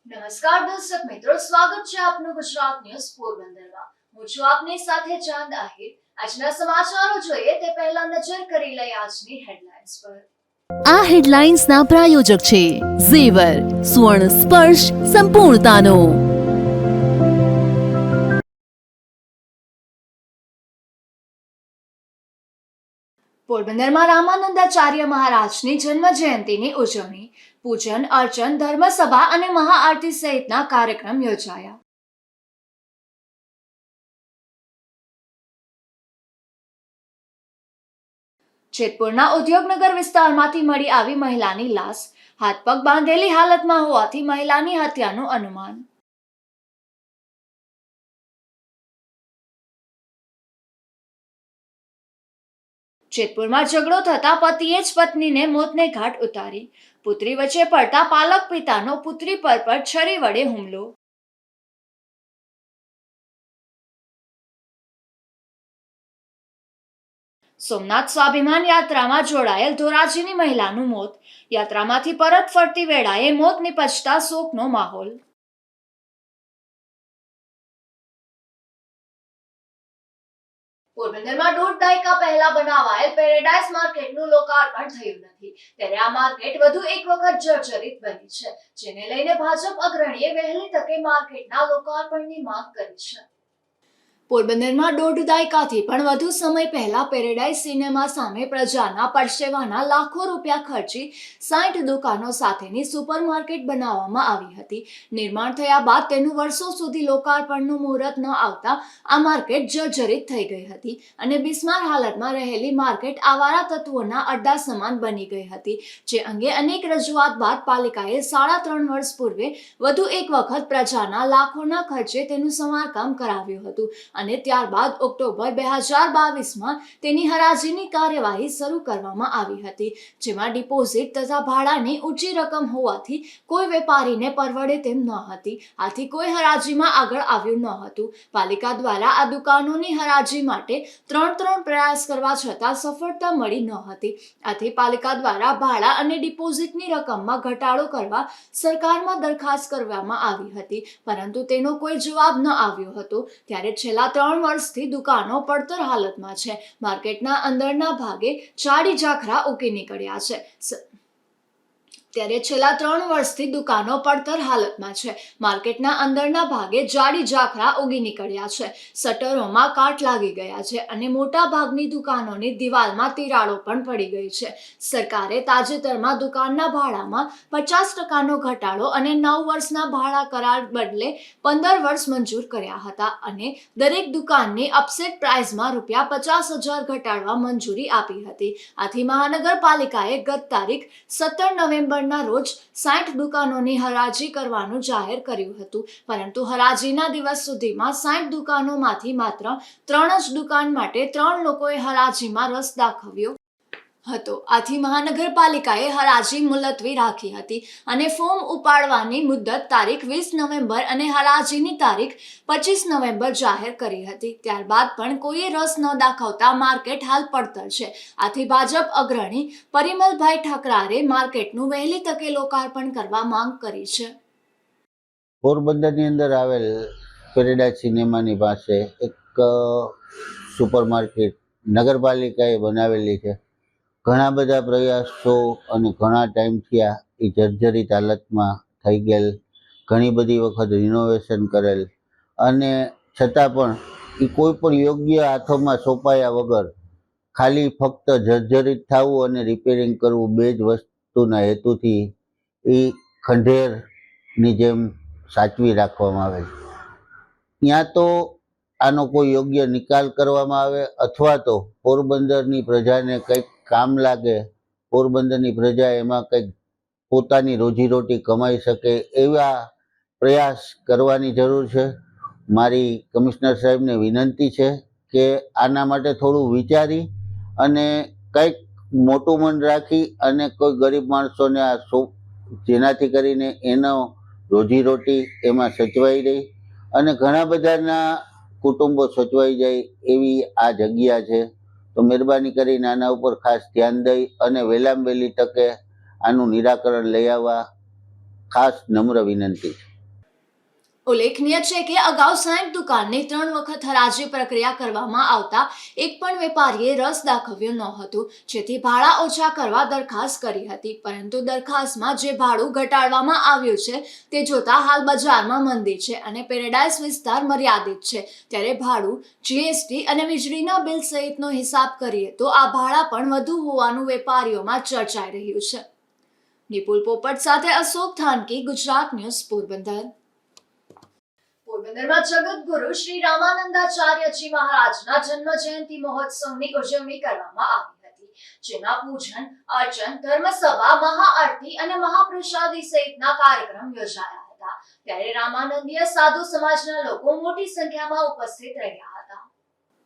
નમસ્કાર દર્શક મિત્રો, સ્વાગત છે આપનું ગુજરાત ન્યૂઝ પોરબંદરમાં। હું છું આપની સાથે ચાંદ આહિર। આજના સમાચારો જોઈએ તે પહેલા નજર કરી લઈએ આજની હેડલાઇન્સ પર। આ હેડલાઇન્સના પ્રાયોજક છે ઝેવર, સ્વર્ણ સ્પર્શ સંપૂર્ણતાનો। પોરબંદરમાં રામાનંદાચાર્ય મહારાજની જન્મ જયંતિની ઉજવણી, પૂજન અર્ચન, ધર્મસભા અને મહાઆરતી સહિતના કાર્યક્રમ યોજાયા। જેતપુરના ઉદ્યોગનગર વિસ્તારમાંથી મળી આવી મહિલાની લાશ, હાથ પગ બાંધેલી હાલતમાં હોવાથી મહિલાની હત્યાનું અનુમાન। જેતપુરમાં ઝઘડો થતા પતિએ જ પત્નીને મોતને ઘાટ ઉતારી, પુત્રી વચ્ચે પડતા પાલક પિતાનો પુત્રી પર છરી વડે હુમલો। સોમનાથ સ્વાભિમાન યાત્રામાં જોડાયેલ ધોરાજીની મહિલાનું મોત, યાત્રામાંથી પરત ફરતી વેળાએ મોત નિપજતા શોકનો માહોલ। પોરબંદરમાં દોઢ દાયકા પહેલા બનાવાયેલ પેરેડાઇઝ માર્કેટનું લોકાર્પણ થયું નથી, ત્યારે આ માર્કેટ વધુ એક વખત જર્જરિત બની છે, જેને લઈને ભાજપ અગ્રણીએ વહેલી તકે માર્કેટના લોકાર્પણની માંગ કરી છે। પોરબંદરમાં દોઢ દાયકાથી પણ વધુ સમય પહેલા પેરેડાઇઝ સિનેમા સામે પ્રજાના પરસેવાના લાખો રૂપિયા ખર્ચી 60 દુકાનો સાથેની સુપરમાર્કેટ બનાવવામાં આવી હતી। નિર્માણ થયા બાદ તેનું વર્ષો સુધી લોકાર્પણનું મુહૂર્ત ન આવતા આ માર્કેટ જર્જરિત થઈ ગઈ હતી અને બિસ્માર હાલતમાં રહેલી માર્કેટ આવારા તત્વોના અડ્ડા સમાન બની ગઈ હતી, જે અંગે અનેક રજૂઆત બાદ પાલિકાએ 3.5 વર્ષ પૂર્વે વધુ એક વખત પ્રજાના લાખોના ખર્ચે તેનું સમારકામ કરાવ્યું હતું અને ત્યારબાદ ઓક્ટોબર 2022માં તેની હરાજીની કાર્યવાહી શરૂ કરવામાં આવી હતી, જેમાં ડિપોઝિટ તથા ભાડાની ઊંચી રકમ હોવાથી કોઈ વેપારીને પરવડે તેમ ન હતી, આથી કોઈ હરાજીમાં આગળ આવ્યું ન હતું। પાલિકા દ્વારા આ દુકાનોની હરાજી માટે 3 પ્રયાસ કરવા છતાં સફળતા મળી ન હતી, આથી પાલિકા દ્વારા ભાડા અને ડિપોઝિટની રકમમાં ઘટાડો કરવા સરકારમાં દરખાસ્ત કરવામાં આવી હતી, પરંતુ તેનો કોઈ જવાબ ન આવ્યો હતો। ત્યારે છેલ્લા 3 વર્ષથી દુકાનો પડતર હાલતમાં છે। માર્કેટના અંદરના ભાગે ઝાડી ઝાખરા ઉગી નીકળ્યા છે। શટરોમાં કાટ લાગી ગયા છે અને મોટા ભાગની દુકાનોની દિવાલમાં તિરાડો પણ પડી ગઈ છે। સરકારે તાજેતરમાં દુકાનના ભાડામાં 50% ઘટાડો અને 9 વર્ષના ભાડા કરાર બદલે 15 વર્ષ મંજૂર કર્યા હતા અને દરેક દુકાનની અપસેટ પ્રાઇસમાં ₹50,000 ઘટાડવા મંજૂરી આપી હતી। આથી મહાનગરપાલિકાએ ગત તારીખ 17 નવેમ્બરના રોજ 60 દુકાનોની હરાજી કરવાનું જાહેર કર્યું હતું, પરંતુ હરાજીના દિવસ સુધીમાં 60 દુકાનોમાંથી માત્ર 3 જ દુકાન માટે 3 લોકોએ હરાજીમાં રસ દાખવ્યો હતો, આથી મહાનગરપાલિકાએ હરાજી મુલતવી રાખી હતી અને ફોર્મ ઉપાડવાની મુદત તારીખ 20 નવેમ્બર અને હરાજીની તારીખ 25 નવેમ્બર જાહેર કરી હતી। ત્યારબાદ પણ કોઈએ રસ ન દાખવતા માર્કેટ હાલ પડતર છે, આથી ભાજપ અગ્રણી પરિમલભાઈ ઠાકરારે માર્કેટનું વહેલી તકે લોકાર્પણ કરવા માંગ કરી છે। પોરબંદરની અંદર આવેલ પેરેડાઇઝ સિનેમાની પાસે એક સુપરમાર્કેટ નગરપાલિકાએ બનાવેલી છે। ઘણા બધા પ્રયાસો અને ઘણા ટાઈમથી એ જર્જરિત હાલતમાં થઈ ગયેલ, ઘણી બધી વખત રિનોવેશન કરેલ અને છતાં પણ એ કોઈ પણ યોગ્ય હાથોમાં સોંપાયા વગર ખાલી ફક્ત જર્જરિત થવું અને રિપેરિંગ કરવું બે જ વસ્તુના હેતુથી એ ખંડેરની જેમ સાચવી રાખવામાં આવે છે। ત્યાં તો આનો કોઈ યોગ્ય નિકાલ કરવામાં આવે અથવા તો પોરબંદરની પ્રજાને કંઈક કામ લાગે, પોરબંદરની પ્રજા એમાં કંઈક પોતાની રોજીરોટી કમાઈ શકે એવા પ્રયાસ કરવાની જરૂર છે। મારી કમિશનર સાહેબને વિનંતી છે કે આના માટે થોડું વિચારી અને કંઈક મોટું મન રાખી અને કોઈ ગરીબ માણસોને જેનાથી કરીને એનો રોજીરોટી એમાં સચવાઈ રહી અને ઘણા બધાના કુટુંબો સચવાઈ જાય એવી આ જગ્યા છે। તો મહેરબાની કરીને આના ઉપર ખાસ ધ્યાન દઈ અને વહેલામાં વહેલી તકે આનું નિરાકરણ લઈ આવવા ખાસ નમ્ર વિનંતી છે। ઉલ્લેખનીય છે કે અગાઉ સાંઈડ દુકાનની 3 વખત હરાજી પ્રક્રિયા કરવામાં આવતા એક પણ વેપારીએ રસ દાખવ્યો ન હતો, જેથી ભાડા ઓછા કરવા દરખાસ્ત કરી હતી, પરંતુ દરખાસ્તમાં જે ભાડું ઘટાડવામાં આવ્યું છે તે જોતા હાલ બજારમાં મંદી છે અને પેરેડાઇઝ વિસ્તાર મર્યાદિત છે, ત્યારે ભાડું, જીએસટી અને વીજળીના બિલ સહિતનો હિસાબ કરીએ તો આ ભાડા પણ વધુ હોવાનું વેપારીઓમાં ચર્ચાઈ રહ્યું છે. નિપુલ પોપટ સાથે અશોક થાનકી, ગુજરાત ન્યૂઝ, પોરબંદર. પોરબંદરમાં જગતગુરુ શ્રી રામાનંદાચાર્યજી મહારાજના જન્મ જયંતિ મહોત્સવની ઉજવણી કરવામાં આવી હતી, જેમાં પૂજન, અર્ચન, ધર્મસભા, મહાઆરતી અને મહાપ્રસાદી સહિતના કાર્યક્રમ યોજાયા હતા, ત્યારે રામાનંદીય સાધુ સમાજના લોકો મોટી સંખ્યામાં ઉપસ્થિત રહ્યા હતા.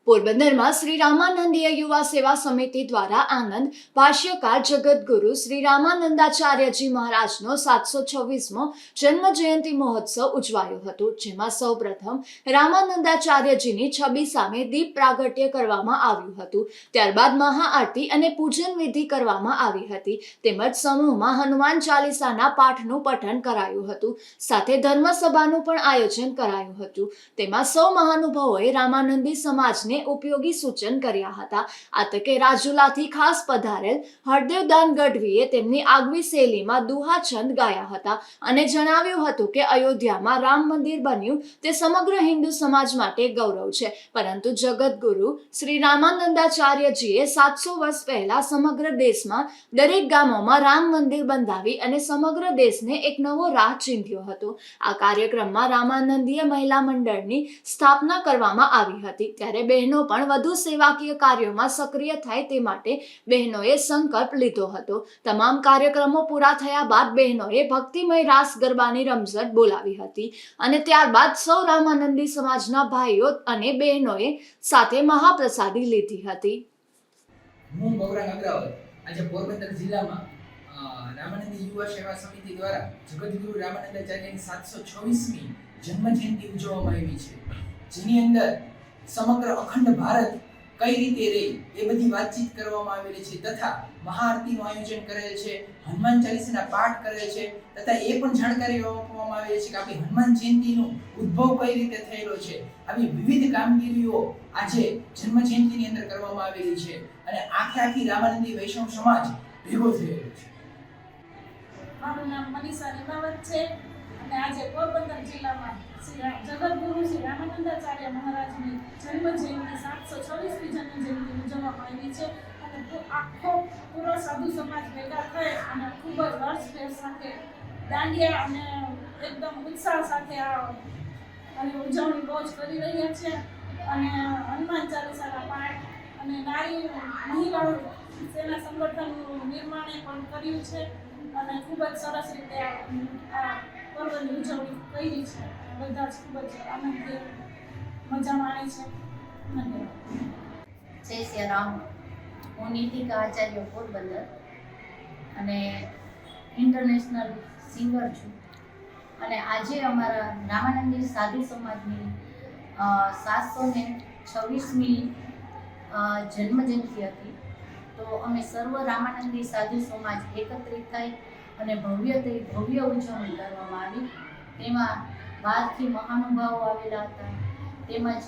પોરબંદરમાં શ્રી રામાનંદીય યુવા સેવા સમિતિ દ્વારા આનંદ ભાષ્યકાર જગતગુરુ શ્રી રામાનંદાચાર્યજી મહારાજનો 726મો જન્મ જયંતિ મહોત્સવ ઉજવાયો હતો, જેમાં સૌપ્રથમ રામાનંદાચાર્યજીની છબી સામે દીપ પ્રાગટ્ય કરવામાં આવ્યું હતું, ત્યારબાદ મહાઆરતી અને પૂજન વિધિ કરવામાં આવી હતી, તેમજ સમૂહમાં હનુમાન ચાલીસાના પાઠનું પઠન કરાયું હતું, સાથે ધર્મસભાનું પણ આયોજન કરાયું હતું. તેમાં સૌ મહાનુભાવોએ રામાનંદી સમાજને ઉપયોગી સૂચન કર્યા હતા. આ તકે રાજુલાથી ખાસ પધારેલ હરદેવદાન ગઢવીએ તેમની આગવી શૈલીમાં દુહા છંદ ગાયા હતા અને જણાવ્યું હતું કે અયોધ્યામાં રામ મંદિર બન્યું તે સમગ્ર હિન્દુ સમાજ માટે ગૌરવ છે, પરંતુ જગતગુરુ શ્રી રામાનંદાચાર્યજીએ 700 વર્ષ પહેલા સમગ્ર દેશમાં દરેક ગામોમાં રામ મંદિર બંધાવી અને સમગ્ર દેશને એક નવો રાહ ચીંધ્યો હતો. આ કાર્યક્રમમાં રામાનંદીય મહિલા મંડળની સ્થાપના કરવામાં આવી હતી, ત્યારે બહેનો પણ વધુ સેવાકીય કાર્યોમાં સક્રિય થાય તે માટે બહેનોએ સંકલ્પ લીધો હતો. તમામ કાર્યક્રમો પૂરા થયા બાદ બહેનોએ ભક્તિમય રાસ ગરબાની રમઝટ બોલાવી હતી અને ત્યારબાદ સૌ રામાનંદી સમાજના ભાઈઓ અને બહેનોએ સાથે મહાપ્રસાદી લીધી હતી. હું ગૌરાંગ અગ્રવાલ આજે પોરબંદર જિલ્લામાં રામાનંદી યુવા સેવા સમિતિ દ્વારા જગતગુરુ રામાનંદાચાર્યની 726મી જન્મ જયંતિ ઉજવવામાં આવી છે, જેની અંદર સમગ્ર અખંડ ભારત કઈ રીતે રહે એ બધી વાતચીત કરવામાં આવેલી છે, તથા મહાઆરતીનું આયોજન કરેલ છે, હનુમાન ચાલીસાના પાઠ કરેલ છે, તથા એ પણ જાણકારી આપવામાં આવેલી છે કે આપણી હનુમાન જયંતિનો ઉદ્ભવ કઈ રીતે થયેલો છે. આવી વિવિધ કામગીરીઓ આજે જન્મ જયંતિની અંદર કરવામાં આવેલી છે અને આખી રામાનંદી વૈષ્ણવ સમાજ ભેગો થયેલો છે. મારું નામ મનીષા નિમાવત છે અને આજે પોરબંદર જિલ્લામાં જગતગુરુ શ્રી રામાનંદાચાર્ય મહારાજની જન્મ જયંતિ 726મી જન્મ જયંતિ ઉજવવામાં આવી છે અને આખો પૂરો સાધુ સમાજ ભેગા થઈ અને ખૂબ જ હર્ષભેર સાથે દાંડિયા અને એકદમ ઉત્સાહ સાથે અને ઉજવણી બહુ જ કરી રહ્યા છે અને હનુમાન ચાલીસાના પાઠ અને નારી મહિલાઓ સેના સંગઠનનું નિર્માણ પણ કર્યું છે અને ખૂબ જ સરસ રીતે આ પર્વની ઉજવણી કરી છે. બધા જ ખૂબ જ આનંદથી મજા માણે છે. ધન્યવાદ. જય શ્રી રામ. હું નીતિકા આચાર્ય પોરબંદર અને ઇન્ટરનેશનલ સિંગર છું અને આજે અમારા રામાનંદી સાધુ સમાજની 726મી જન્મજયંતિ હતી, તો અમે સર્વ રામાનંદી સાધુ સમાજ એકત્રિત થઈ અને ભવ્ય ઉજવણી કરવામાં આવી. તેમાં બહારથી મહાનુભાવો આવેલા હતા, તેમજ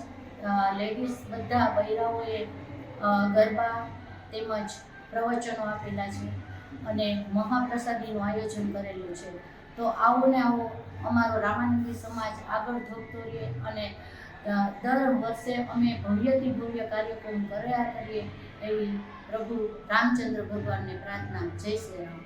લેડીઝ બધા બૈરાઓએ ગરબા તેમજ પ્રવચનો આપેલા છે અને મહાપ્રસાદીનું આયોજન કરેલું છે. તો આવો ને આવો અમારો રામાનંદી સમાજ આગળ ધોકતો રહે અને દર વર્ષે અમે ભવ્યથી ભવ્ય કાર્યક્રમ કર્યા કરીએ એવી પ્રભુ રામચંદ્ર ભગવાનને પ્રાર્થના. જય શ્રી રામ.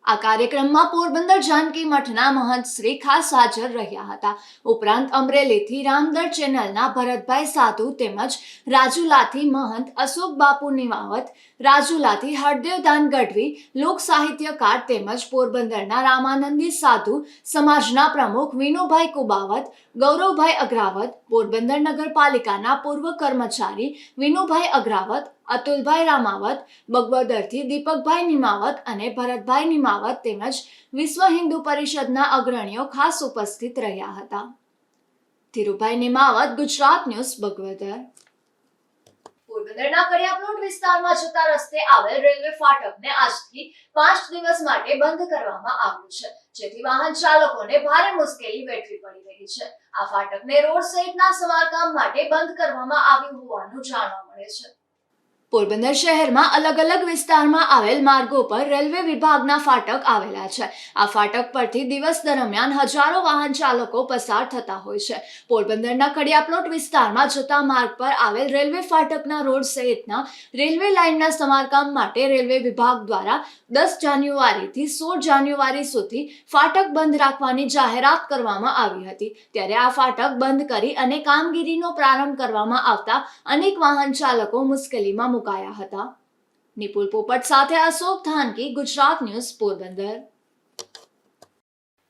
આ કાર્યક્રમમાં પોરબંદર જાનકી મઠના મહંત શ્રી ખાસ હાજર રહ્યા હતા. ઉપરાંત અમરેલીથી રામદર ચેનલના ભરતભાઈ સાધુ તેમજ રાજુલાથી મહંત અશોક બાપુ નિમાવત, રાજુલાથી હરદેવદાન ગઢવી, લોક સાહિત્યકાર તેમજ પોરબંદરના રામાનંદી સાધુ સમાજના પ્રમુખ વિનુભાઈ કુબાવત, ગૌરવભાઈ અગ્રાવત, પોરબંદર નગરપાલિકાના પૂર્વ કર્મચારી વિનુભાઈ અગ્રાવત, અતુલભાઈ રામાવત, બગવદરથી દીપકભાઈ નિમાવત અને ભરતભાઈ નિમાવત તેમજ વિશ્વ હિન્દુ પરિષદના અગ્રણીઓ ખાસ ઉપસ્થિત રહ્યા હતા. ધીરુભાઈ નિમાવત, ગુજરાત ન્યૂઝ, બગવદર. પોરબંદરના કડિયાપ્લોટ વિસ્તારમાં જતા રસ્તે આવેલ રેલવે ફાટકને આજથી 5 દિવસ માટે બંધ કરવામાં આવ્યું છે, જેથી વાહન ચાલકોને ભારે મુશ્કેલી વેઠવી પડી રહી છે. આ ફાટકને રોડ સહિતના સમારકામ માટે બંધ કરવામાં આવ્યું હોવાનું જાણવા મળે છે. પોરબંદર શહેરમાં અલગ અલગ વિસ્તારમાં આવેલ માર્ગો પર રેલવે વિભાગના ફાટક આવેલા છે. આ ફાટક પરથી દિવસ દરમિયાન હજારો વાહન ચાલકો પસાર થતા હોય છે. પોરબંદરના કડિયાપ્લોટ વિસ્તારમાં જતા માર્ગ પર આવેલ રેલવે ફાટકના રોડ સહિતના રેલવે લાઇનના સમારકામ માટે રેલવે વિભાગ દ્વારા 10 જાન્યુઆરીથી 16 જાન્યુઆરી સુધી ફાટક બંધ રાખવાની જાહેરાત કરવામાં આવી હતી. ત્યારે આ ફાટક બંધ કરી અને કામગીરીનો પ્રારંભ કરવામાં આવતા અનેક વાહન ચાલકો મુશ્કેલીમાં મુકાયા હતા. નિપુલ પોપટ સાથે અશોક થાનકી, ગુજરાત ન્યૂઝ, પોરબંદર.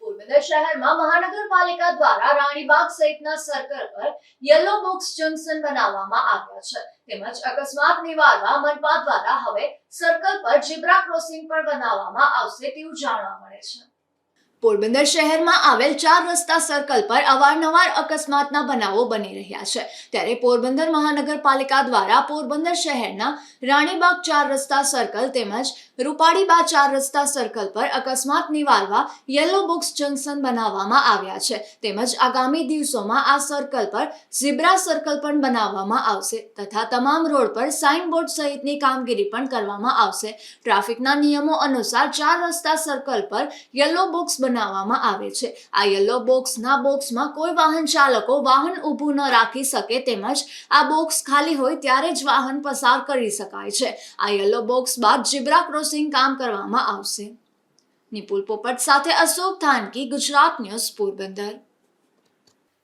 પોરબંદર શહેરમાં મહાનગરપાલિકા દ્વારા રાણીબાગ સહિતના સર્કલ પર યલો બોક્સ જંકશન બનાવવામાં આવ્યા છે. તેમજ અકસ્માત નિવારવા મનપા દ્વારા હવે સર્કલ પર ઝીબ્રા ક્રોસિંગ પણ બનાવવામાં આવશે તેવું જાણવા મળે છે. પોરબંદર શહેરમાં આવેલ 4 રસ્તા સર્કલ પર અવારનવાર અકસ્માતના બનાવો બની રહ્યા છે. ત્યારે પોરબંદર મહાનગરપાલિકા દ્વારા પોરબંદર શહેરના રાણીબાગ 4 રસ્તા સર્કલ તેમજ રૂપાડીબા 4 રસ્તા સર્કલ પર અકસ્માત નિવારવા યલો બોક્સ જંકશન બનાવવામાં આવ્યા છે. તેમજ આગામી દિવસોમાં આ સર્કલ પર ઝીબ્રા સર્કલ પણ બનાવવામાં આવશે તથા તમામ રોડ પર સાઇનબોર્ડ સહિતની કામગીરી પણ કરવામાં આવશે. ટ્રાફિકના નિયમો અનુસાર 4 રસ્તા સર્કલ પર યલો બોક્સ બનાવવામાં આવે છે. આ યલો બોક્સમાં કોઈ વાહન ચાલકો વાહન ઊભું ન રાખી શકે તેમજ આ બોક્સ ખાલી હોય ત્યારે જ વાહન પસાર કરી શકાય છે. આ યલો બોક્સ બાદ ઝીબ્રા ક્રોસિંગ કામ કરવામાં આવશે. નિપુલ પોપટ સાથે અશોક થાનકી, ગુજરાત ન્યૂઝ, પોરબંદર.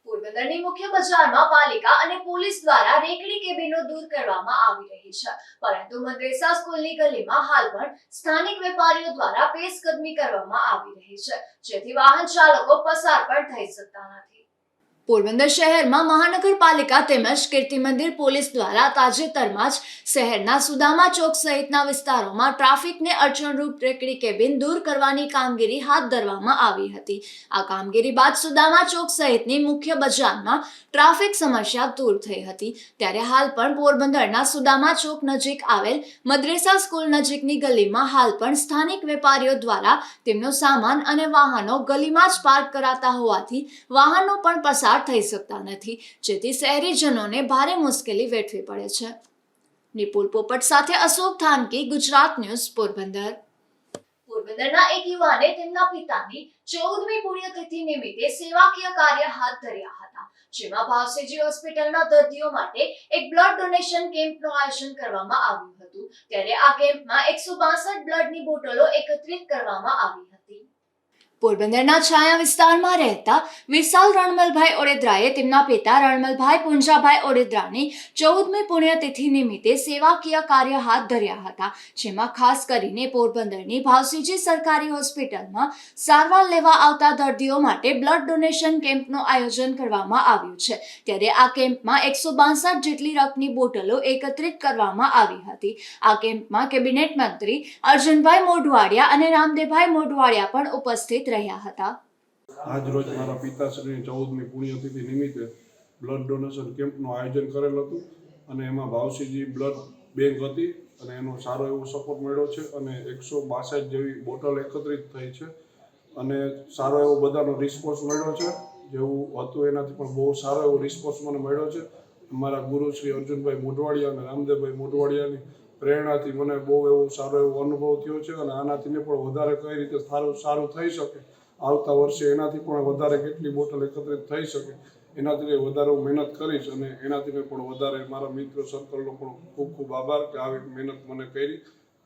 પોરબંદરની મુખ્ય બજારમાં પાલિકા અને પોલીસ દ્વારા રેકડી કેબિનો દૂર કરવામાં આવી રહી છે. પરંતુ મદ્રેસા સ્કૂલની ગલીમાં હાલ પણ સ્થાનિક વેપારીઓ દ્વારા પેશકદમી કરવામાં આવી રહી છે, જેથી વાહન ચાલકો પસાર પણ થઈ શકતા નથી. પોરબંદર શહેરમાં મહાનગરપાલિકા તેમજ કીર્તિ મંદિર પોલીસ દ્વારા તાજેતરમાં જ શહેરના સુદામા ચોક સહિતના વિસ્તારોમાં ટ્રાફિકને અડચણરૂપ રેકડી કેબિન દૂર કરવાની કામગીરી હાથ ધરવામાં આવી હતી. આ કામગીરી બાદ સુદામા ચોક સહિતની મુખ્ય બજારમાં ટ્રાફિક સમસ્યા દૂર થઈ હતી. ત્યારે હાલ પણ પોરબંદરના સુદામા ચોક નજીક આવેલ મદ્રેસા સ્કૂલ નજીકની ગલીમાં હાલ પણ સ્થાનિક વેપારીઓ દ્વારા તેમનો સામાન અને વાહનો ગલીમાં જ પાર્ક કરાતા હોવાથી વાહનો પણ પસાર થઈ શકતા નથી, જેથી શહેરીજનોને ભારે મુશ્કેલી વેઠવી પડે છે. નિપુલ પોપટ સાથે અશોક થાનકી, ગુજરાત ન્યૂઝ, પોરબંદર. પોરબંદરના એક યુવાને તેમના પિતાની 14મી પુણ્યતિથિ નિમિત્તે સેવાકીય કાર્ય હાથ ધર્યા હતા, જેમાં ભાવસેજી હોસ્પિટલના દર્દીઓ માટે એક બ્લડ ડોનેશન કેમ્પનું આયોજન કરવામાં આવ્યું હતું. ત્યારે આ કેમ્પમાં 162 બ્લડની બોટલો એકત્રિત કરવામાં આવી હતી. પોરબંદરના છાયા વિસ્તારમાં રહેતા વિશાલ રણમલભાઈ ઓડેદરાએ તેમના પિતા રણમલભાઈ પુંજાભાઈ ઓડેદરાની 14મી પુણ્યતિથિ નિમિત્તે સેવાકીય કાર્ય હાથ ધર્યા હતા, જેમાં ખાસ કરીને પોરબંદરની ભાવસીજી સરકારી હોસ્પિટલમાં સારવાર લેવા આવતા દર્દીઓ માટે બ્લડ ડોનેશન કેમ્પનું આયોજન કરવામાં આવ્યું છે. ત્યારે આ કેમ્પમાં 162 જેટલી રક્તની બોટલો એકત્રિત કરવામાં આવી હતી. આ કેમ્પમાં કેબિનેટ મંત્રી અર્જુનભાઈ મોઢવાડિયા અને રામદેવભાઈ મોઢવાડિયા પણ ઉપસ્થિત રહ્યા હતા. આજ રોજ મારા પિતાશ્રીની 14મી પુણ્યતિથિ નિમિત્તે બ્લડ ડોનેશન કેમ્પનું આયોજન કરેલ હતું અને એમાં ભાવસીજી બ્લડ બેંક હતી અને એનો સારો એવો સપોર્ટ મળ્યો છે અને 162 જેવી બોટલ એકત્રિત થઈ છે અને સારો એવો બધાનો રિસ્પોન્સ મળ્યો છે. જેવું હતું એનાથી પણ બહુ સારો એવો રિસ્પોન્સ મને મળ્યો છે. મારા ગુરુ શ્રી અર્જુનભાઈ મોઢવાડિયા અને રામદેવભાઈ મોઢવાડિયાની પ્રેરણાથી મને બહુ એવો સારો એવો અનુભવ થયો છે અને આનાથી પણ વધારે કઈ રીતે સારું થઈ શકે, આવતા વર્ષે એનાથી પણ વધારે કેટલી બોટલ એકત્રિત થઈ શકે એનાથી વધારે હું મહેનત કરીશ અને એનાથી પણ વધારે મારા મિત્ર સર્કલનો પણ ખૂબ ખૂબ આભાર કે આવી મહેનત મને કરી.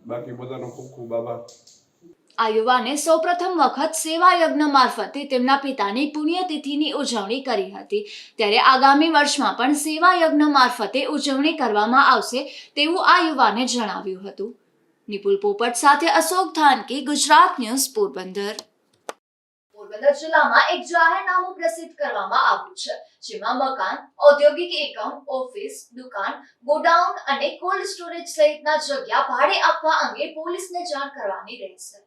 બાકી બધાનો ખૂબ ખૂબ આભાર. આ યુવાને સૌપ્રથમ વખત સેવા યજ્ઞ મારફતે તેમના પિતાની પુણ્યતિથિની ઉજવણી કરી હતી. ત્યારે આગામી વર્ષમાં પણ સેવા યજ્ઞ મારફતે ઉજવણી કરવામાં આવશે તેવું આ યુવાને જણાવ્યું હતું. નિપુલ પોપટ સાથે અશોક થાનકી, ગુજરાત ન્યૂઝ, પોરબંદર. પોરબંદર જિલ્લામાં એક જાહેરનામું પ્રસિદ્ધ કરવામાં આવ્યું છે, જેમાં મકાન, ઔદ્યોગિક એકમ, ઓફિસ, દુકાન, ગોડાઉન અને કોલ્ડ સ્ટોરેજ સહિતના જગ્યા ભાડે આપવા અંગે પોલીસને જાણ કરવાની રહેશે.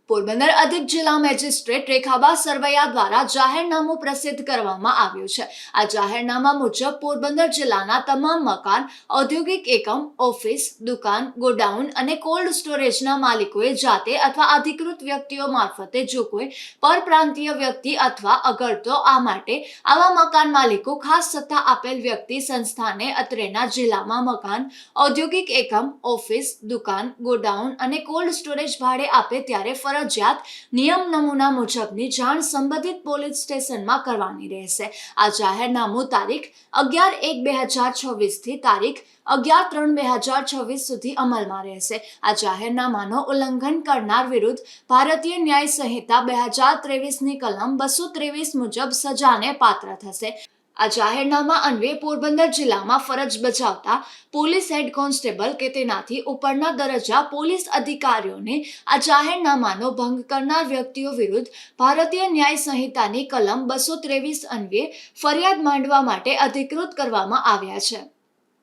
પોરબંદર અધિક જિલ્લા મેજિસ્ટ્રેટ રેખાબા સરવૈયા દ્વારા જાહેરનામું પ્રસિદ્ધ કરવામાં આવ્યું છે. આ જાહેરનામા મુજબ પોરબંદર જિલ્લાના તમામ મકાન, ઔદ્યોગિક એકમ, ઓફિસ, દુકાન, ગોડાઉન અને કોલ્ડ સ્ટોરેજના માલિકોએ જાતે અથવા અધિકૃત વ્યક્તિઓ મારફતે જો કોઈ પરપ્રાંતીય વ્યક્તિ અથવા અગરતો આ માટે આવા મકાન માલિકો ખાસ સત્તા આપેલ વ્યક્તિ સંસ્થાને અત્રેના જિલ્લામાં મકાન, ઔદ્યોગિક એકમ, ઓફિસ, દુકાન, ગોડાઉન અને કોલ્ડ સ્ટોરેજ ભાડે આપે ત્યારે ફરજિયાત નિયમ નમૂના મુજબની જાણ સંબંધિત પોલીસ સ્ટેશનમાં કરવાની રહેશે. આ જાહેરનામું તારીખ 11/1/2026 થી તારીખ 11/3/2026 સુધી અમલમાં રહેશે. આ જાહેરનામાનો ઉલ્લંઘન કરનાર વિરુદ્ધ ભારતીય ન્યાય સંહિતા 2023ની કલમ 223 મુજબ સજાને પાત્ર થશે. આ જાહેરનામા અન્વયે પોરબંદર જિલ્લામાં ફરજ બજાવતા પોલીસ હેડ કોન્સ્ટેબલ કે તેનાથી ઉપરના દરજ્જા પોલીસ અધિકારીઓને આ જાહેરનામાનો ભંગ કરનાર વ્યક્તિઓ વિરુદ્ધ ભારતીય ન્યાય સંહિતાની કલમ 223 અન્વયે ફરિયાદ માંડવા માટે અધિકૃત કરવામાં આવ્યા છે.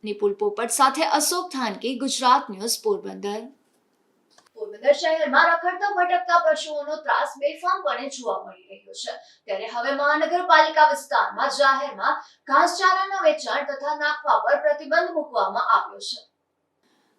નિપુલ પોપટ સાથે અશોક થાનકી, ગુજરાત ન્યૂઝ, પોરબંદર. પોરબંદર શહેરમાં રખડતા ભટકતા પશુઓનો ત્રાસ બેફામપણે જોવા મળી રહ્યો છે. ત્યારે હવે મહાનગરપાલિકા વિસ્તારમાં જાહેરમાં ઘાસચારાના વેચાણ તથા નાખવા પર પ્રતિબંધ મૂકવામાં આવ્યો છે.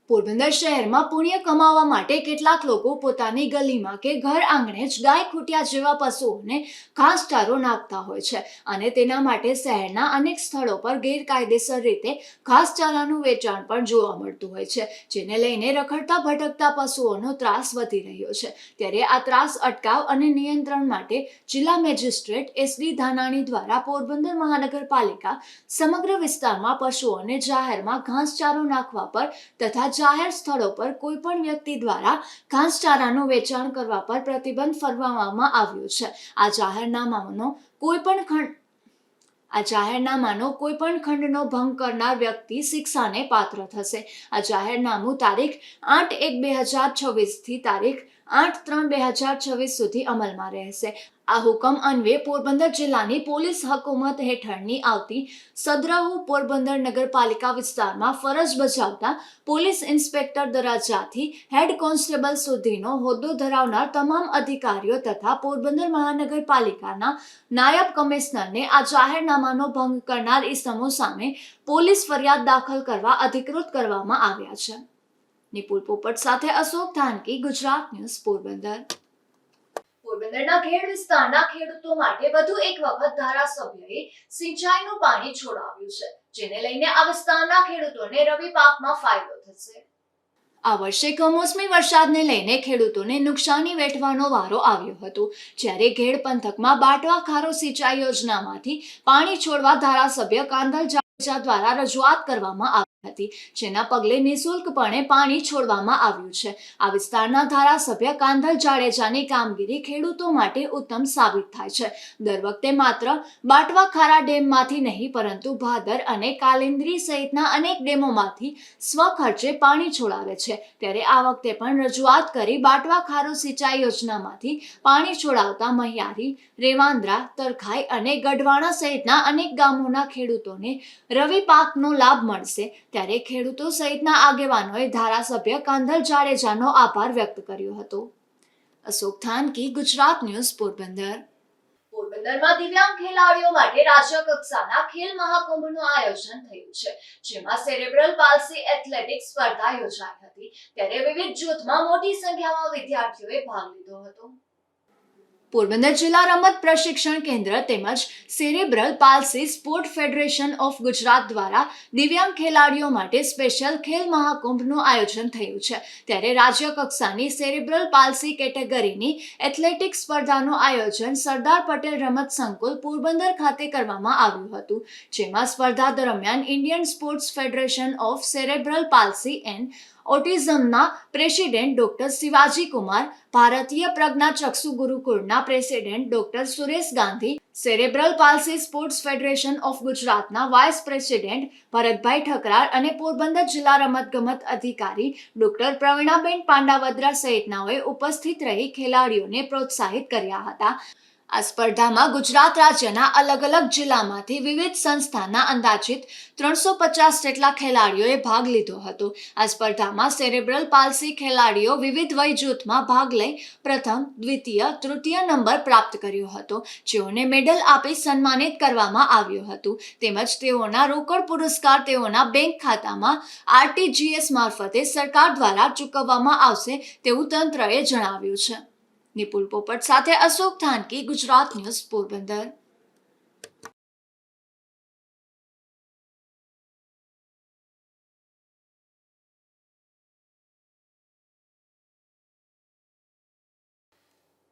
પોરબંદર શહેરમાં પુણ્ય કમાવા માટે કેટલાક લોકો પોતાની ગલીમાં કે ઘર આંગણે જ ગાય, ખૂટિયા જેવા પશુઓને ઘાસચારો નાખતા હોય છે અને તેના માટે શહેરના અનેક સ્થળો પર ગેરકાયદેસર રીતે ઘાસચારાનું વેચાણ પણ જોવા મળતું હોય છે, જેને લઈને રખડતા ભટકતા પશુઓનો ત્રાસ વધી રહ્યો છે. ત્યારે આ ત્રાસ અટકાવ અને નિયંત્રણ માટે જિલ્લા મેજિસ્ટ્રેટ SD ધાનાણી દ્વારા પોરબંદર મહાનગરપાલિકા સમગ્ર વિસ્તારમાં પશુઓને જાહેરમાં ઘાસચારો નાખવા પર તથા જાહેર સ્થળો પર કોઈ પણ વ્યક્તિ દ્વારા ઘાસચારાનું વેચાણ કરવા પર પ્રતિબંધ ફરમાવવામાં આવ્યો છે. આ જાહેરનામાનો કોઈ પણ ખંડનો ભંગ કરનાર વ્યક્તિ શિક્ષાને પાત્ર થશે. આ જાહેરનામું તારીખ 8/1/2026 થી તારીખ 8/3/2026 સુધી અમલમાં રહેશે. આ હુકમ અન્વયે પોરબંદર જિલ્લાની પોલીસ હકુમત હેઠળની આવતી સદ્રહુ પોરબંદર નગરપાલિકા વિસ્તારમાં ફરજ બજાવતા પોલીસ ઇન્સ્પેક્ટર દરજ્જાથી હેડ કોન્સ્ટેબલ સુધીનો હોદ્દો ધરાવનાર તમામ અધિકારીઓ તથા પોરબંદર મહાનગરપાલિકાના નાયબ કમિશનરને આ જાહેરનામાનો ભંગ કરનાર ઇસમો સામે પોલીસ ફરિયાદ દાખલ કરવા અધિકૃત કરવામાં આવ્યા છે. નિપુલ પોપટ સાથે અશોક થાનકી, ગુજરાત ન્યૂઝ, પોરબંદર. પોરબંદરના ખેડ વિસ્તારના ખેડૂતો માટે વધુ એક વખત ધારાસભ્યએ સિંચાઈનું પાણી છોડાવ્યું છે, જેને લઈને આ વિસ્તારના ખેડૂતોને રવિ પાકમાં ફાયદો થશે. આ વર્ષે કમોસમી વરસાદને લઈને ખેડૂતોને નુકસાની વેઠવાનો વારો આવ્યો હતો. જ્યારે ઘેડ પંથકમાં બાટવા ખારો સિંચાઈ યોજનામાંથી પાણી છોડવા ધારાસભ્ય કાંધલ જાડેજા દ્વારા રજૂઆત કરવામાં આવી હતી, જેના પગલે નિઃશુલ્કપણે પાણી છોડવામાં આવ્યું છે. આ વિસ્તારના ધારાસભ્ય કાંધલ જાડેજાની કામગીરી ખેડૂતો માટે ઉત્તમ સાબિત થાય છે. દર વખતે માત્ર બાટવા ખારા ડેમમાંથી નહીં પરંતુ ભાદર અને કાલિંદ્રી સહિતના અનેક ડેમોમાંથી સ્વખર્ચે પાણી છોડાવે છે. ત્યારે આ વખતે પણ રજૂઆત કરી બાટવા ખારો સિંચાઈ યોજનામાંથી પાણી છોડાવતા મહિયારી, રેવાંદ્રા, તરખાઈ અને ગઢવાણા સહિતના અનેક ગામોના ખેડૂતોને રવિ પાકનો લાભ મળશે. ત્યારે ખેડૂતો સહિતના આગેવાનોએ ધારાસભ્ય કાંધલ જાડેજાનો આભાર વ્યક્ત કર્યો હતો. અશોક થાનકી, ગુજરાત ન્યૂઝ, પોરબંદર. પોરબંદરમાં દિવ્યાંગ ખેલાડીઓ માટે રાજ્ય કક્ષાના ખેલ મહાકુંભનું આયોજન થયું છે, જેમાં સેરેબ્રલ પાલ્સી એથ્લેટિક્સ સ્પર્ધા યોજાઈ હતી. ત્યારે વિવિધ જૂથમાં મોટી સંખ્યામાં વિદ્યાર્થીઓએ ભાગ લીધો હતો. પોરબંદર જિલ્લા રમત પ્રશિક્ષણ કેન્દ્ર તેમજ cerebral palsy sport federation of Gujarat દ્વારા દિવ્યાંગ ખેલાડીઓ માટે સ્પેશિયલ ખેલ મહાકુંભનું આયોજન થયું છે. ત્યારે રાજ્ય કક્ષાની સેરેબ્રલ પાલ્સી કેટેગરીની એથ્લેટિક્સ સ્પર્ધાનું આયોજન સરદાર પટેલ રમત સંકુલ પોરબંદર ખાતે કરવામાં આવ્યું હતું, જેમાં સ્પર્ધા દરમિયાન Indian sports federation of cerebral palsy and ઓટિઝમના પ્રેસિડેન્ટ ડોક્ટર શિવાજી કુમાર, ભારતીય પ્રજ્ઞાચક્ષુ ગુરુકુળના president doctor Suresh Gandhi, cerebral palsy sports federation of ગુજરાતના વાઇસ પ્રેસિડેન્ટ ભરતભાઈ ઠકરાર અને પોરબંદર જિલ્લા રમતગમત અધિકારી ડોક્ટર પ્રવીણાબેન પાંડાવદ્રા સહિતનાઓએ ઉપસ્થિત રહી ખેલાડીઓને પ્રોત્સાહિત કર્યા હતા. આ સ્પર્ધામાં ગુજરાત રાજ્યના અલગ અલગ જિલ્લામાંથી વિવિધ સંસ્થાના અંદાજિત 350 જેટલા ખેલાડીઓએ ભાગ લીધો હતો. આ સ્પર્ધામાં સેરેબ્રલ પાલ્સી ખેલાડીઓ વિવિધ વય જૂથમાં ભાગ લઈ પ્રથમ, દ્વિતીય, તૃતીય નંબર પ્રાપ્ત કર્યો હતો, જેઓને મેડલ આપી સન્માનિત કરવામાં આવ્યું હતું. તેમજ તેઓના રોકડ પુરસ્કાર તેઓના બેંક ખાતામાં RTGS મારફતે સરકાર દ્વારા ચૂકવવામાં આવશે તેવું તંત્રએ જણાવ્યું છે. નિપુલ પોપટ સાથે અશોક થાનકી, ગુજરાત ન્યૂઝ, પોરબંદર.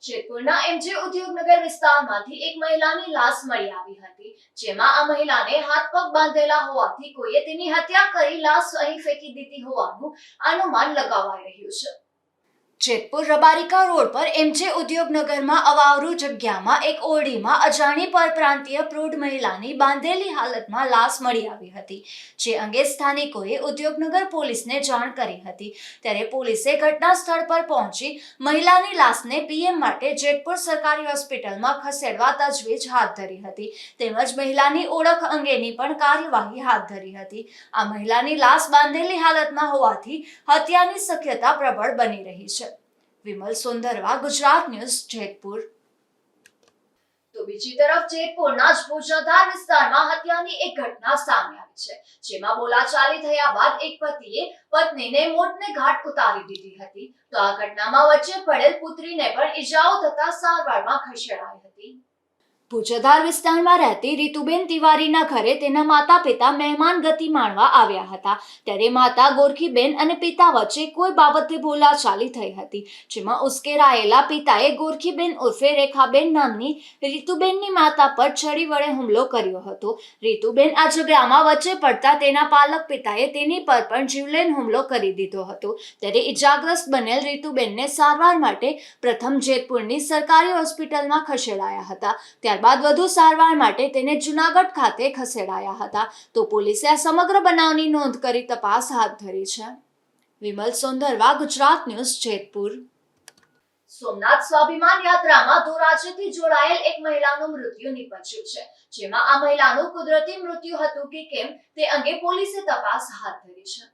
જેતપુરના MJ ઉદ્યોગનગર વિસ્તારમાંથી એક મહિલાની લાશ મળી આવી હતી, જેમાં આ મહિલાને હાથ પગ બાંધેલા હોવાથી કોઈએ તેની હત્યા કરી લાશ અહીં ફેંકી દીધી હોવાનું અનુમાન લગાવાઈ રહ્યું છે. જેતપુર રબારિકા રોડ પર MJ ઉદ્યોગનગરમાં અવાવરૂ જગ્યામાં એક ઓરડીમાં અજાણી પરપ્રાંતીય પ્રૌઢ મહિલાની બાંધેલી હાલતમાં લાશ મળી આવી હતી, જે અંગે સ્થાનિકોએ ઉદ્યોગનગર પોલીસને જાણ કરી હતી. ત્યારે પોલીસે ઘટના સ્થળ પર પહોંચી મહિલાની લાશને PM માટે જેતપુર સરકારી હોસ્પિટલમાં ખસેડવા તજવીજ હાથ ધરી હતી. તેમજ મહિલાની ઓળખ અંગેની પણ કાર્યવાહી હાથ ધરી હતી. આ મહિલાની લાશ બાંધેલી હાલતમાં હોવાથી હત્યાની શક્યતા પ્રબળ બની રહી છે. વિમલ સોંદરવા, ગુજરાત ન્યૂઝ, જેતપુર. તો બીજી તરફ જેતપુરના જ ભુજાધાર વિસ્તારમાં હત્યાની એક ઘટના સામે આવી છે, જેમાં બોલાચાલી થયા બાદ એક પતિએ પત્નીને મોતને ઘાટ ઉતારી દીધી હતી. તો આ ઘટનામાં વચ્ચે પડેલ પુત્રીને પણ ઈજાઓ થતા સારવારમાં ખસેડાઈ હતી. ભુજાધાર વિસ્તારમાં રહેતી રીતુબેન તિવારીના ઘરે તેના માતા પિતા મહેમાન ગતિ માણવા આવ્યા હતા. ત્યારે માતા ગોરખીબેન અને પિતા વચ્ચે કોઈ બાબતે બોલાચાલી થઈ હતી, જેમાં ઉશ્કેરાયેલા પિતાએ ગોરખીબેન ઉર્ફે રેખાબેન નામની રીતુબેનની માતા પર છરી વડે હુમલો કર્યો હતો. રીતુબેન આ ઝઘડામાં વચ્ચે પડતા તેના પાલક પિતાએ તેની પર પણ જીવલેણ હુમલો કરી દીધો હતો. ત્યારે ઈજાગ્રસ્ત બનેલ રીતુબેનને સારવાર માટે પ્રથમ જેતપુરની સરકારી હોસ્પિટલમાં ખસેડાયા હતા. ત્યારબાદ વધુ સારવાર માટે તેને જૂનાગઢ ખાતે ખસેડાયા હતા. તો પોલીસે આ સમગ્ર બનાવની નોંધ કરી તપાસ હાથ ધરી છે. વિમલ સોંદરવા, ગુજરાત ન્યૂઝ, જેતપુર. સોમનાથ સ્વાભિમાન યાત્રામાં ધોરાજીથી જોડાયેલ એક મહિલાનું મૃત્યુ નિપજ્યું છે, જેમાં આ મહિલાનું કુદરતી મૃત્યુ હતું કે કેમ તે અંગે પોલીસે તપાસ હાથ ધરી છે.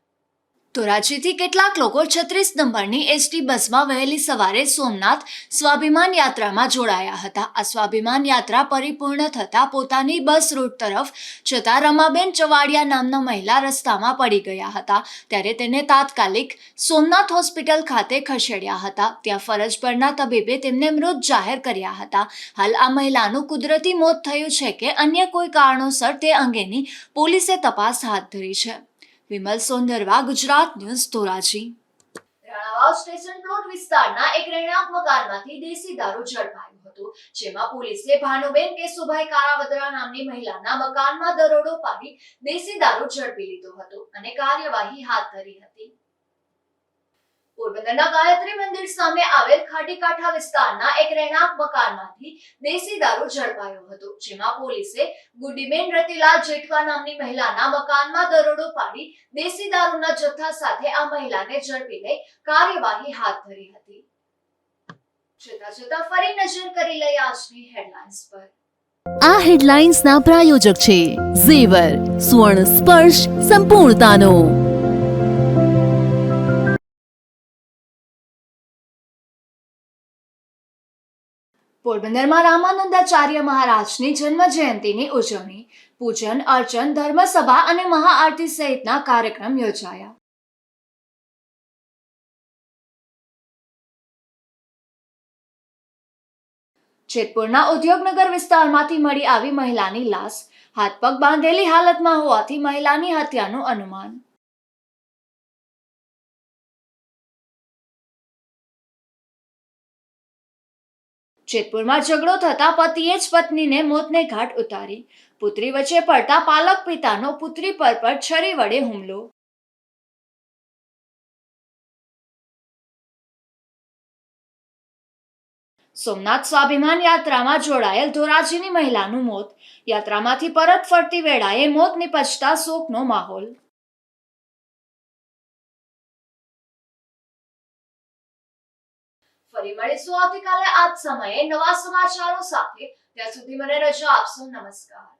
ધોરાજીથી કેટલાક લોકો 36 નંબરની ST બસમાં વહેલી સવારે સોમનાથ સ્વાભિમાન યાત્રામાં જોડાયા હતા. આ સ્વાભિમાન યાત્રા પરિપૂર્ણ થતાં પોતાની બસ રૂટ તરફ જતા રમાબેન ચવાડિયા નામના મહિલા રસ્તામાં પડી ગયા હતા. ત્યારે તેને તાત્કાલિક સોમનાથ હોસ્પિટલ ખાતે ખસેડ્યા હતા. ત્યાં ફરજ પરના તબીબે તેમને મૃત જાહેર કર્યા હતા. હાલ આ મહિલાનું કુદરતી મોત થયું છે કે અન્ય કોઈ કારણોસર તે અંગેની પોલીસે તપાસ હાથ ધરી છે. Vimal Sondarva, Gujarat news, Dhoraji. Ranavav station plot વિસ્તારના એક રહેણાંક મકાનમાંથી દેશી દારૂ ઝડપાયો હતો, જેમાં પોલીસે ભાનુબેન કેશુભાઈ કારાવદરા નામની મહિલાના મકાનમાં દરોડો પાડી દેશી દારૂ ઝડપી લીધો હતો અને કાર્યવાહી હાથ ધરી હતી. પોરબંદરના ગાયત્રી મંદિર સામે આવેલ ખાડીકાંઠા વિસ્તારના એક રહેણાંક મકાનમાંથી દેશી દારૂ ઝડપાયો હતો, જેમાં પોલીસે ગુડીબેન રતિલાલ જેઠવા નામની મહિલાના મકાનમાં દરોડો પાડી દેશી દારૂના જથ્થા સાથે આ મહિલાને ઝડપી લઈ કાર્યવાહી હાથ ધરી હતી. જતા ફરી નજર કરી લઈએ આજની હેડલાઇન્સ પર. આ હેડલાઇન્સના પ્રાયોજક છે ઝેવર, સુવર્ણ સ્પર્શ સંપૂર્ણતાનો. પોરબંદરમાં રામાનંદાચાર્ય મહારાજની જન્મ જયંતિની ઉજવણી, પૂજન અર્ચન, ધર્મસભા અને મહાઆરતી સહિતના કાર્યક્રમ યોજાયા. જેતપુરના ઉદ્યોગનગર વિસ્તારમાંથી મળી આવી મહિલાની લાશ, હાથ પગ બાંધેલી હાલતમાં હોવાથી મહિલાની હત્યાનું અનુમાન. જેતપુરમાં ઝઘડો થતા પતિએ જ પત્નીને મોતને ઘાટ ઉતારી. પુત્રી વચ્ચે પડતા પાલક પિતાનો પુત્રી પર છરી વડે હુમલો. સોમનાથ સ્વાભિમાન યાત્રામાં જોડાયેલ ધોરાજીની મહિલાનું મોત. યાત્રામાંથી પરત ફરતી વેળાએ મોત નિપજતા શોકનો માહોલ. ફરી મળીશું આવતીકાલે આ જ સમયે નવા સમાચારો સાથે. ત્યાં સુધી મને રજા આપશો. નમસ્કાર.